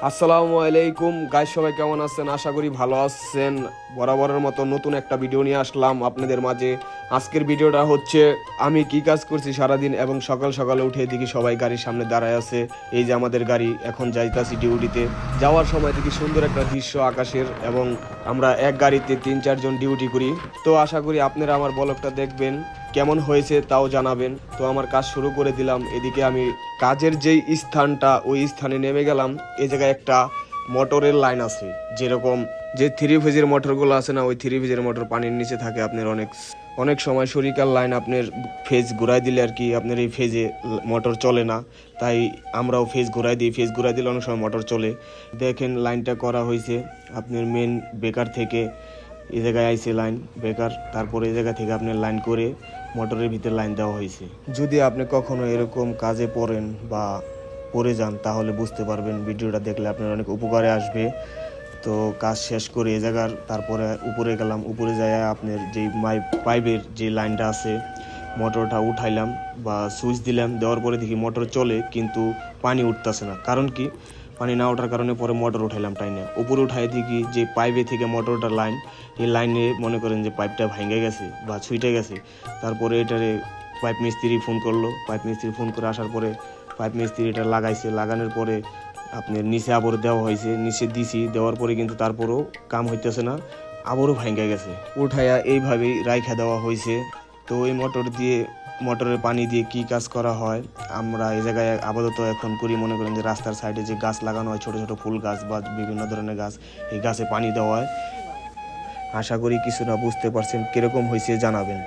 আসসালামু আলাইকুম গাইস, সবাই কেমন আছেন? আশা করি ভালো আছেন। বরাবরের মতো নতুন একটা ভিডিও নিয়ে আসলাম আপনাদের মাঝে। আজকের ভিডিওটা হচ্ছে আমি কি কাজ করছি সারাদিন, এবং সকাল সকালে উঠে দেখি সবাই গাড়ির সামনে দাঁড়ায় আছে। এই যে আমাদের গাড়ি এখন যাইতাছি ডিউটিতে। যাওয়ার সময় দেখি সুন্দর একটা দৃশ্য আকাশের, এবং আমরা এক গাড়িতে 3-4 জন ডিউটি করি। তো আশা করি আপনারা আমার ব্লগটা দেখবেন, কেমন হয়েছে তাও জানাবেন। তো আমার কাজ শুরু করে দিলাম। এদিকে আমি কাজের যেই স্থানটা, ওই স্থানে নেমে গেলাম। এই জায়গায় একটা মোটরের লাইন আছে, যেরকম যে 3 ফেজের মোটরগুলো আছে না, ওই 3 ফেজের মোটর পানির নিচে থাকে। আপনার অনেক অনেক সময় সরিকার লাইন আপনার ফেজ ঘুরাই দিলে আর কি আপনার এই ফেজে মোটর চলে না, তাই আমরাও ফেজ ঘুরাই দিই। ফেজ ঘুরাই দিলে অনেক সময় মোটর চলে। দেখেন লাইনটা করা হয়েছে আপনার মেন বেকার থেকে। এই জায়গায় আইসে লাইন বেকার, তারপরে এই জায়গা থেকে আপনার লাইন করে মোটরের ভিতরে লাইন দেওয়া হয়েছে। যদি আপনি কখনো এরকম কাজে পড়েন বা পড়ে যান, তাহলে বুঝতে পারবেন। ভিডিওটা দেখলে আপনার অনেক উপকারে আসবে। তো কাজ শেষ করে এই জায়গার তারপরে উপরে গেলাম। উপরে যায় আপনার যেই পাইপের যে লাইনটা আছে, মোটরটা উঠাইলাম বা সুইচ দিলাম। দেওয়ার পরে দেখি মোটর চলে, কিন্তু পানি উঠতেছে না। কারণ কি? পানি না ওঠার কারণে পরে মোটর উঠাইলাম টাইনে। উপরে উঠাই দেখি যে পাইপে থেকে মোটরটা লাইন, এই লাইনে মনে করেন যে পাইপটা ভেঙে গেছে বা ছুটে গেছে। তারপরে এটারে পাইপ মিস্ত্রি ফোন করলো। পাইপ মিস্ত্রি ফোন করে আসার পরে পাইপ মিস্ত্রি এটা লাগাইছে। লাগানোর পরে আপনার নিচে আবার দেওয়া হয়েছে। নিচে দিছি, দেওয়ার পরে কিন্তু তারপরেও কাম হইতেছে না, আবারও ভেঙে গেছে। উঠাইয়া এইভাবেই রাইখা দেওয়া হয়েছে। তো এই মোটরের পানি দিয়ে কি কাজ করা হয় আমরা এই জায়গায় আপাতত এখন করি। মনে করেন যে রাস্তার সাইডে যে গাছ লাগানো হয়, ছোট ছোট ফুল গাছ বা বিভিন্ন ধরনের গাছ, এই গাছে পানি দেওয়া হয়। আশা করি কিছুটা বুঝতে পারছেন, কিরকম হয়েছে জানাবেন।